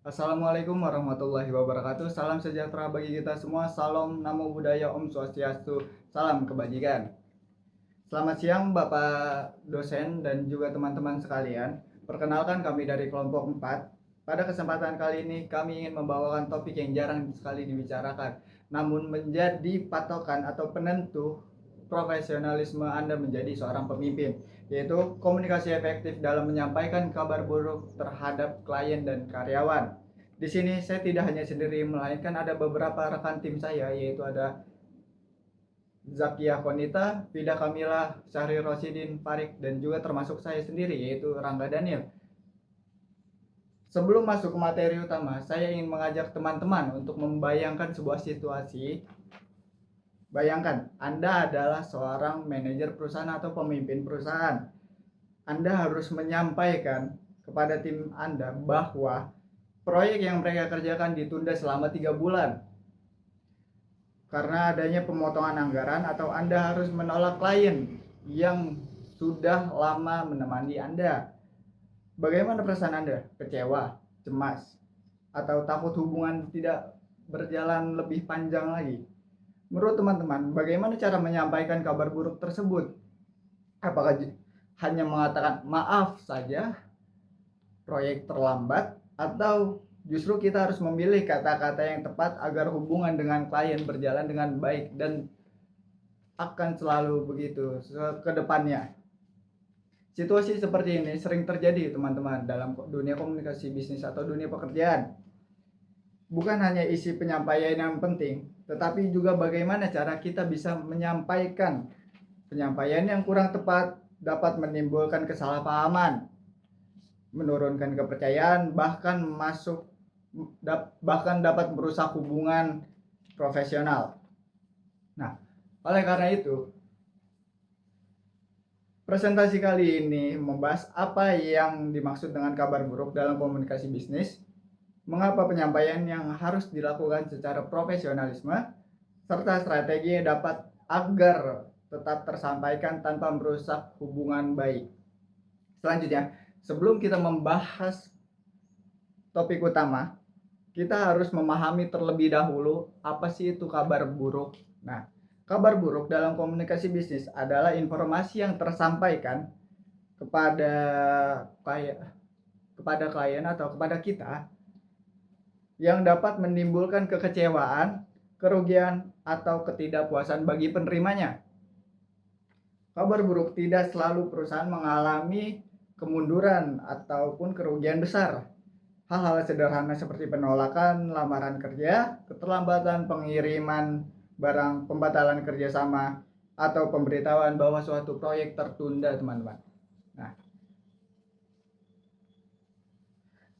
Assalamualaikum warahmatullahi wabarakatuh. Salam sejahtera bagi kita semua. Salam Namo Buddhaya, Om Swastiastu, salam kebajikan. Selamat siang Bapak dosen dan juga teman-teman sekalian. Perkenalkan kami dari kelompok 4. Pada kesempatan kali ini kami ingin membawakan topik yang jarang sekali dibicarakan, namun menjadi patokan atau penentu profesionalisme Anda menjadi seorang pemimpin, yaitu komunikasi efektif dalam menyampaikan kabar buruk terhadap klien dan karyawan. Di sini saya tidak hanya sendiri, melainkan ada beberapa rekan tim saya, yaitu ada Zakia Konita, Vida Kamila, Syahri Rosidin, Farik, dan juga termasuk saya sendiri, yaitu Rangga Daniel. Sebelum masuk ke materi utama, saya ingin mengajak teman-teman untuk membayangkan sebuah situasi. Bayangkan, Anda adalah seorang manajer perusahaan atau pemimpin perusahaan. Anda harus menyampaikan kepada tim Anda bahwa proyek yang mereka kerjakan ditunda selama 3 bulan karena adanya pemotongan anggaran, atau Anda harus menolak klien yang sudah lama menemani Anda. Bagaimana perasaan Anda? Kecewa, cemas, atau takut hubungan tidak berjalan lebih panjang lagi? Menurut teman-teman, bagaimana cara menyampaikan kabar buruk tersebut? Apakah hanya mengatakan maaf saja, proyek terlambat, atau justru kita harus memilih kata-kata yang tepat agar hubungan dengan klien berjalan dengan baik dan akan selalu begitu ke depannya? Situasi seperti ini sering terjadi teman-teman dalam dunia komunikasi bisnis atau dunia pekerjaan. Bukan hanya isi penyampaian yang penting, tetapi juga bagaimana cara kita bisa menyampaikan. Penyampaian yang kurang tepat dapat menimbulkan kesalahpahaman, menurunkan kepercayaan, bahkan dapat merusak hubungan profesional. Nah, oleh karena itu, presentasi kali ini membahas apa yang dimaksud dengan kabar buruk dalam komunikasi bisnis, mengapa penyampaian yang harus dilakukan secara profesionalisme, serta strategi yang dapat agar tetap tersampaikan tanpa merusak hubungan baik. Selanjutnya, sebelum kita membahas topik utama, kita harus memahami terlebih dahulu apa sih itu kabar buruk. Nah, kabar buruk dalam komunikasi bisnis adalah informasi yang tersampaikan kepada klien atau kepada kita yang dapat menimbulkan kekecewaan, kerugian, atau ketidakpuasan bagi penerimanya. Kabar buruk tidak selalu perusahaan mengalami kemunduran ataupun kerugian besar. Hal-hal sederhana seperti penolakan lamaran kerja, keterlambatan pengiriman barang, pembatalan kerjasama, atau pemberitahuan bahwa suatu proyek tertunda, teman-teman. Nah,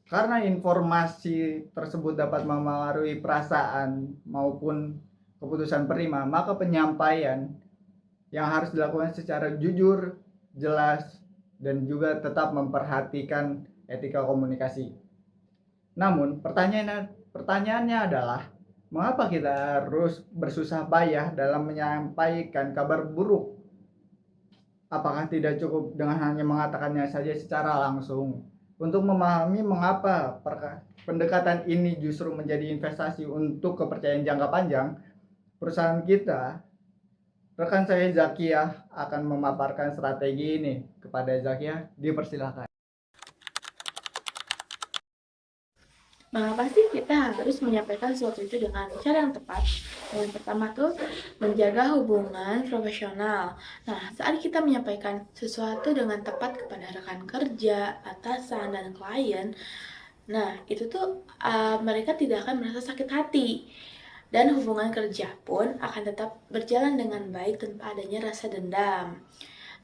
karena informasi tersebut dapat mempengaruhi perasaan maupun keputusan penerima, maka penyampaian yang harus dilakukan secara jujur, jelas, dan juga tetap memperhatikan etika komunikasi. Namun pertanyaannya adalah, mengapa kita harus bersusah payah dalam menyampaikan kabar buruk? Apakah tidak cukup dengan hanya mengatakannya saja secara langsung? Untuk memahami mengapa pendekatan ini justru menjadi investasi untuk kepercayaan jangka panjang perusahaan kita, rekan saya Zakia akan memaparkan strategi ini. Kepada Zakia, dipersilakan. Mengapa sih kita harus menyampaikan sesuatu itu dengan cara yang tepat? Yang pertama tuh menjaga hubungan profesional. Nah, saat kita menyampaikan sesuatu dengan tepat kepada rekan kerja, atasan, dan klien, nah itu tuh mereka tidak akan merasa sakit hati. Dan hubungan kerja pun akan tetap berjalan dengan baik tanpa adanya rasa dendam.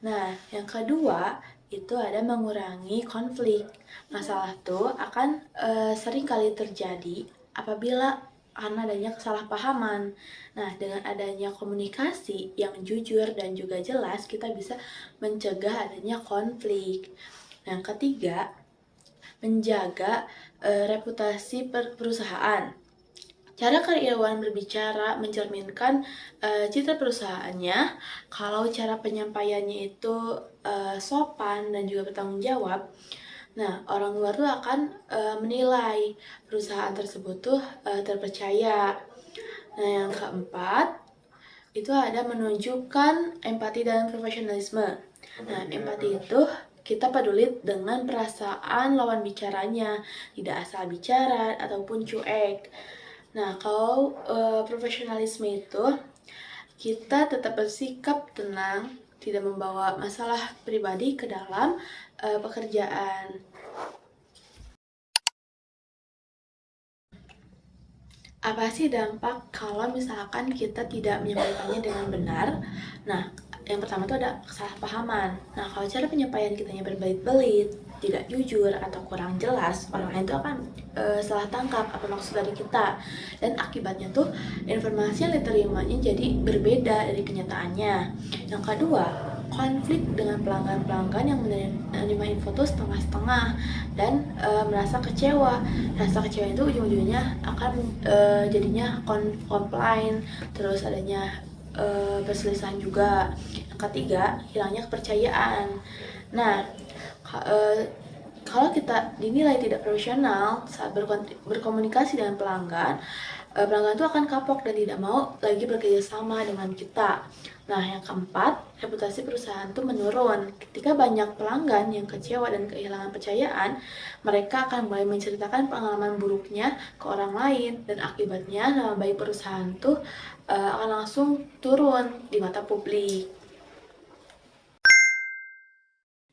Nah, yang kedua itu ada mengurangi konflik. Masalah tuh akan sering kali terjadi apabila karena adanya kesalahpahaman. Nah, dengan adanya komunikasi yang jujur dan juga jelas, kita bisa mencegah adanya konflik. Yang ketiga, menjaga reputasi perusahaan. Cara karyawan berbicara mencerminkan citra perusahaannya. Kalau cara penyampaiannya itu sopan dan juga bertanggung jawab, Nah, orang luar tuh akan menilai perusahaan tersebut tuh terpercaya. Nah, yang keempat itu ada menunjukkan empati dan profesionalisme. Nah, empati itu kita peduli dengan perasaan lawan bicaranya, tidak asal bicara ataupun cuek. Nah, kalau profesionalisme itu kita tetap bersikap tenang, tidak membawa masalah pribadi ke dalam pekerjaan. Apa sih dampak kalau misalkan kita tidak menyampaikannya dengan benar? Nah, yang pertama itu ada kesalahpahaman. Nah, kalau cara penyampaian kitanya berbelit-belit, tidak jujur atau kurang jelas, orang lain itu akan salah tangkap apa maksud dari kita, dan akibatnya tuh informasi yang diterimanya jadi berbeda dari kenyataannya. Yang kedua, konflik dengan pelanggan-pelanggan yang menerima info tuh setengah-setengah dan merasa kecewa. Rasa kecewa itu ujung-ujungnya akan jadinya komplain, terus adanya perselisihan juga. Yang ketiga, hilangnya kepercayaan. Nah, kalau kita dinilai tidak profesional saat berkomunikasi dengan pelanggan, pelanggan itu akan kapok dan tidak mau lagi bekerja sama dengan kita. Nah, yang keempat, reputasi perusahaan itu menurun. Ketika banyak pelanggan yang kecewa dan kehilangan kepercayaan, mereka akan mulai menceritakan pengalaman buruknya ke orang lain, dan akibatnya nama baik perusahaan itu akan langsung turun di mata publik.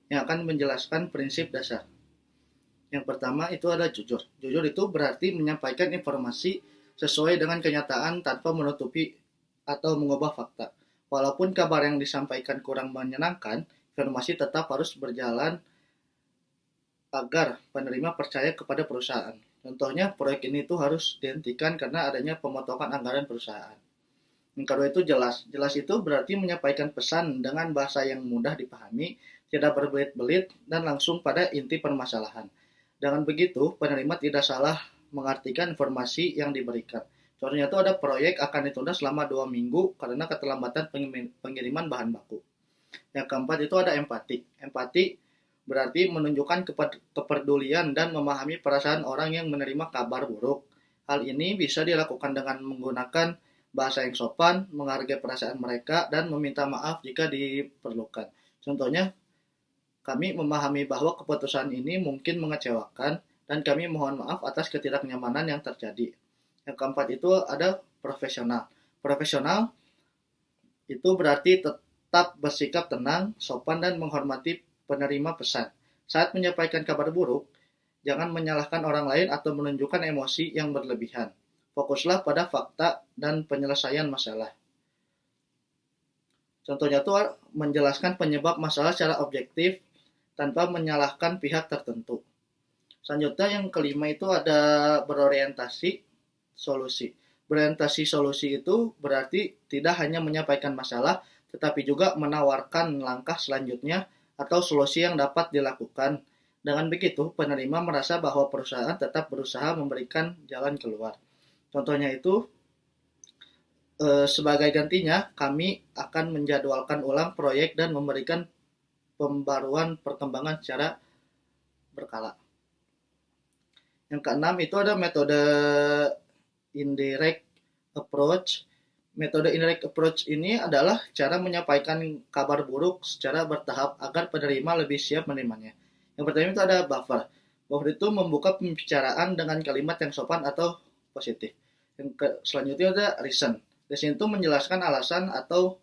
Yang akan menjelaskan prinsip dasar. Yang pertama itu ada jujur. Jujur itu berarti menyampaikan informasi sesuai dengan kenyataan tanpa menutupi atau mengubah fakta. Walaupun kabar yang disampaikan kurang menyenangkan, informasi tetap harus berjalan agar penerima percaya kepada perusahaan. Contohnya, proyek ini tuh harus dihentikan karena adanya pemotongan anggaran perusahaan. Yang kedua itu jelas. Jelas itu berarti menyampaikan pesan dengan bahasa yang mudah dipahami, tidak berbelit-belit, dan langsung pada inti permasalahan. Dengan begitu, penerima tidak salah mengartikan informasi yang diberikan. Contohnya itu ada proyek akan ditunda selama 2 minggu karena keterlambatan pengiriman bahan baku. Yang keempat itu ada empati. Empati berarti menunjukkan kepedulian dan memahami perasaan orang yang menerima kabar buruk. Hal ini bisa dilakukan dengan menggunakan bahasa yang sopan, menghargai perasaan mereka, dan meminta maaf jika diperlukan. Contohnya, kami memahami bahwa keputusan ini mungkin mengecewakan, dan kami mohon maaf atas ketidaknyamanan yang terjadi. Yang keempat itu ada profesional. Profesional itu berarti tetap bersikap tenang, sopan, dan menghormati penerima pesan. Saat menyampaikan kabar buruk, jangan menyalahkan orang lain atau menunjukkan emosi yang berlebihan. Fokuslah pada fakta dan penyelesaian masalah. Contohnya itu menjelaskan penyebab masalah secara objektif tanpa menyalahkan pihak tertentu. Selanjutnya yang kelima itu ada berorientasi solusi. Berorientasi solusi itu berarti tidak hanya menyampaikan masalah, tetapi juga menawarkan langkah selanjutnya atau solusi yang dapat dilakukan. Dengan begitu, penerima merasa bahwa perusahaan tetap berusaha memberikan jalan keluar. Contohnya itu, sebagai gantinya, kami akan menjadwalkan ulang proyek dan memberikan pembaruan perkembangan secara berkala. Yang keenam itu ada metode indirect approach. Metode indirect approach ini adalah cara menyampaikan kabar buruk secara bertahap agar penerima lebih siap menerimanya. Yang pertama itu ada buffer. Buffer itu membuka pembicaraan dengan kalimat yang sopan atau positif. Yang selanjutnya ada reason. Reason itu menjelaskan alasan atau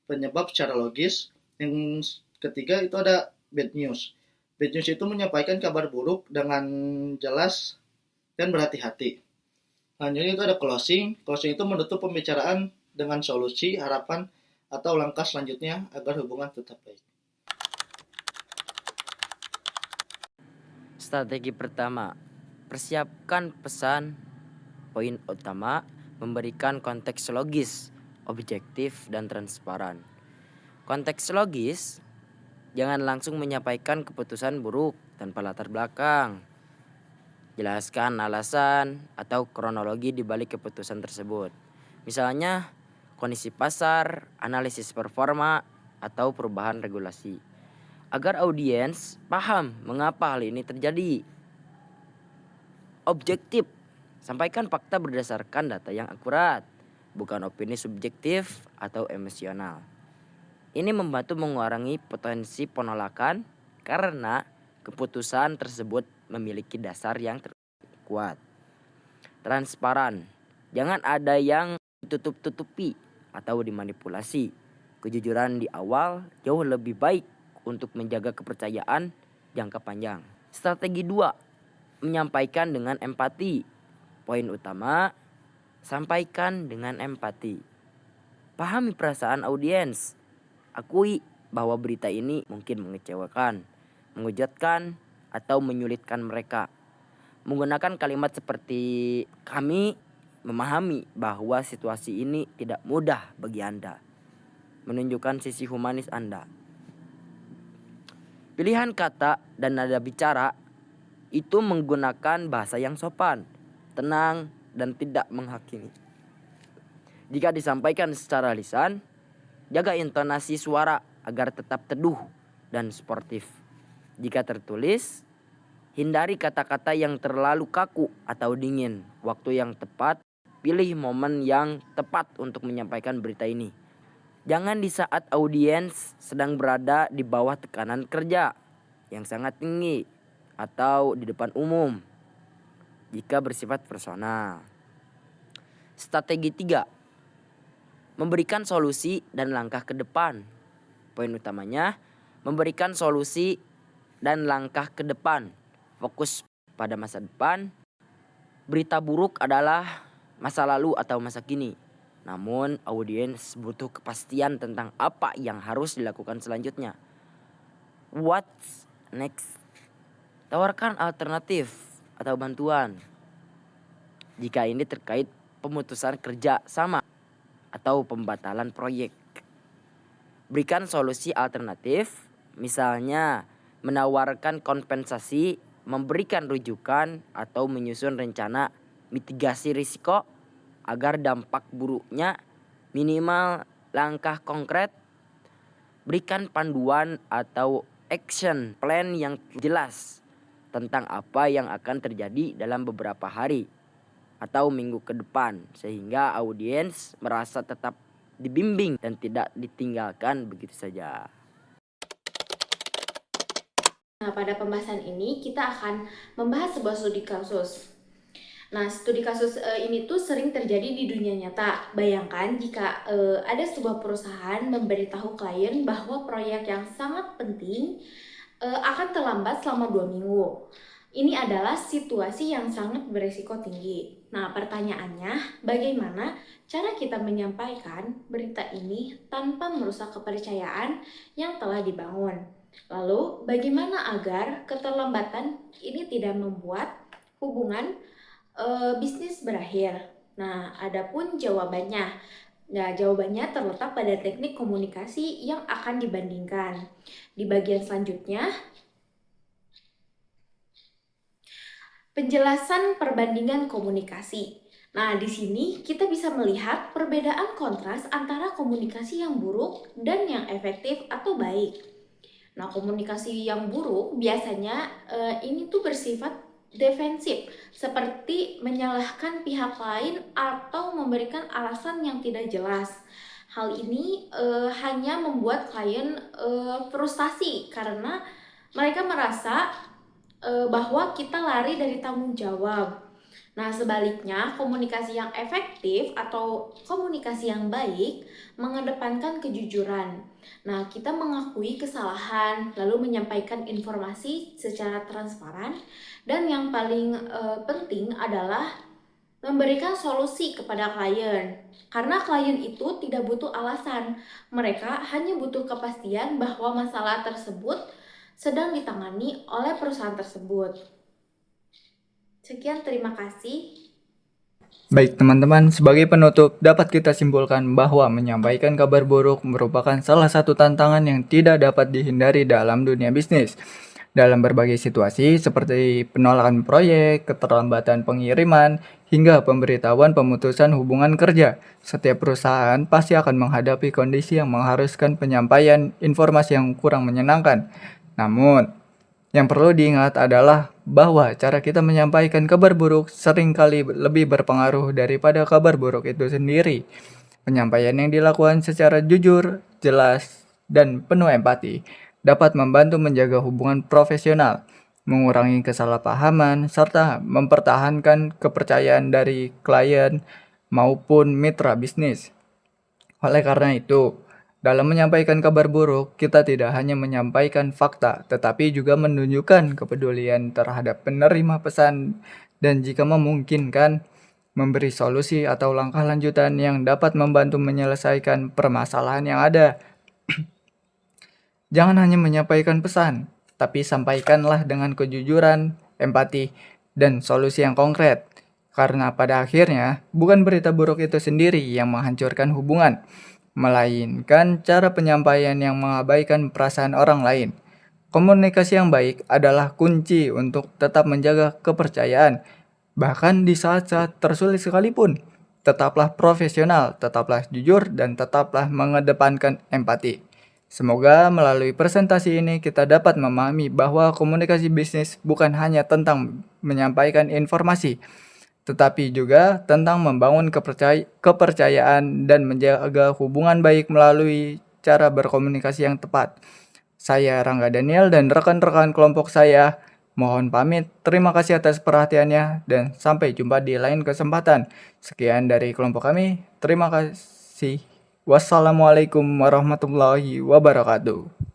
penyebab secara logis. Yang ketiga itu ada bad news. Bad news itu menyampaikan kabar buruk dengan jelas dan berhati-hati. Selanjutnya itu ada closing. Closing itu menutup pembicaraan dengan solusi, harapan, atau langkah selanjutnya agar hubungan tetap baik. Strategi pertama, persiapkan pesan. Poin utama, memberikan konteks logis, objektif, dan transparan. Konteks logis, jangan langsung menyampaikan keputusan buruk tanpa latar belakang. Jelaskan alasan atau kronologi di balik keputusan tersebut. Misalnya, kondisi pasar, analisis performa, atau perubahan regulasi. agar audiens paham mengapa hal ini terjadi. Objektif, sampaikan fakta berdasarkan data yang akurat, bukan opini subjektif atau emosional. Ini membantu mengurangi potensi penolakan karena keputusan tersebut memiliki dasar yang kuat. Transparan, jangan ada yang ditutup-tutupi atau dimanipulasi. Kejujuran di awal jauh lebih baik untuk menjaga kepercayaan jangka panjang. Strategi 2, menyampaikan dengan empati. Poin utama, sampaikan dengan empati. Pahami perasaan audiens. Akui bahwa berita ini mungkin mengecewakan, mengejutkan, atau menyulitkan mereka. Menggunakan kalimat seperti kami memahami bahwa situasi ini tidak mudah bagi Anda. Menunjukkan sisi humanis Anda. Pilihan kata dan nada bicara itu menggunakan bahasa yang sopan, tenang, dan tidak menghakimi. Jika disampaikan secara lisan, jaga intonasi suara agar tetap teduh dan sportif. Jika tertulis, hindari kata-kata yang terlalu kaku atau dingin. Waktu yang tepat, pilih momen yang tepat untuk menyampaikan berita ini. Jangan di saat audiens sedang berada di bawah tekanan kerja yang sangat tinggi atau di depan umum jika bersifat personal. Strategi 3, memberikan solusi dan langkah ke depan. Poin utamanya, memberikan solusi dan langkah ke depan. Fokus pada masa depan. Berita buruk adalah masa lalu atau masa kini. Namun audiens butuh kepastian tentang apa yang harus dilakukan selanjutnya. What's next? Tawarkan alternatif atau bantuan. Jika ini terkait pemutusan kerja sama atau pembatalan proyek. Berikan solusi alternatif, misalnya menawarkan kompensasi, memberikan rujukan, atau menyusun rencana mitigasi risiko agar dampak buruknya minimal. Langkah konkret, berikan panduan atau action plan yang jelas tentang apa yang akan terjadi dalam beberapa hari atau minggu ke depan, sehingga audiens merasa tetap dibimbing dan tidak ditinggalkan begitu saja. Nah, pada pembahasan ini kita akan membahas sebuah studi kasus. Nah, studi kasus ini tuh sering terjadi di dunia nyata. Bayangkan jika ada sebuah perusahaan memberitahu klien bahwa proyek yang sangat penting akan terlambat selama 2 minggu. Ini adalah situasi yang sangat beresiko tinggi. Nah, pertanyaannya, bagaimana cara kita menyampaikan berita ini tanpa merusak kepercayaan yang telah dibangun? Lalu, bagaimana agar keterlambatan ini tidak membuat hubungan bisnis berakhir? Nah, adapun jawabannya. Nah, jawabannya terletak pada teknik komunikasi yang akan dibandingkan. Di bagian selanjutnya, penjelasan perbandingan komunikasi. Nah, di sini kita bisa melihat perbedaan kontras antara komunikasi yang buruk dan yang efektif atau baik. Nah, komunikasi yang buruk biasanya ini tuh bersifat defensif, seperti menyalahkan pihak lain atau memberikan alasan yang tidak jelas. Hal ini hanya membuat klien frustasi karena mereka merasa bahwa kita lari dari tanggung jawab. Nah, sebaliknya, komunikasi yang efektif atau komunikasi yang baik mengedepankan kejujuran. Nah, kita mengakui kesalahan, lalu menyampaikan informasi secara transparan, dan yang paling penting adalah memberikan solusi kepada klien. Karena klien itu tidak butuh alasan, mereka hanya butuh kepastian bahwa masalah tersebut sedang ditangani oleh perusahaan tersebut. Sekian, terima kasih. Baik teman-teman, sebagai penutup dapat kita simpulkan bahwa menyampaikan kabar buruk merupakan salah satu tantangan yang tidak dapat dihindari dalam dunia bisnis. Dalam berbagai situasi seperti penolakan proyek, keterlambatan pengiriman, hingga pemberitahuan pemutusan hubungan kerja, setiap perusahaan pasti akan menghadapi kondisi yang mengharuskan penyampaian informasi yang kurang menyenangkan. Namun, yang perlu diingat adalah bahwa cara kita menyampaikan kabar buruk seringkali lebih berpengaruh daripada kabar buruk itu sendiri. Penyampaian yang dilakukan secara jujur, jelas, dan penuh empati dapat membantu menjaga hubungan profesional, mengurangi kesalahpahaman, serta mempertahankan kepercayaan dari klien maupun mitra bisnis. Oleh karena itu, dalam menyampaikan kabar buruk, kita tidak hanya menyampaikan fakta, tetapi juga menunjukkan kepedulian terhadap penerima pesan dan jika memungkinkan, memberi solusi atau langkah lanjutan yang dapat membantu menyelesaikan permasalahan yang ada. Jangan hanya menyampaikan pesan, tapi sampaikanlah dengan kejujuran, empati, dan solusi yang konkret. Karena pada akhirnya, bukan berita buruk itu sendiri yang menghancurkan hubungan, melainkan cara penyampaian yang mengabaikan perasaan orang lain. Komunikasi yang baik adalah kunci untuk tetap menjaga kepercayaan, bahkan di saat-saat tersulit sekalipun. Tetaplah profesional, tetaplah jujur, dan tetaplah mengedepankan empati. Semoga melalui presentasi ini kita dapat memahami bahwa komunikasi bisnis bukan hanya tentang menyampaikan informasi, tetapi juga tentang membangun kepercayaan dan menjaga hubungan baik melalui cara berkomunikasi yang tepat. Saya Rangga Daniel dan rekan-rekan kelompok saya mohon pamit. Terima kasih atas perhatiannya dan sampai jumpa di lain kesempatan. Sekian dari kelompok kami. Terima kasih. Wassalamualaikum warahmatullahi wabarakatuh.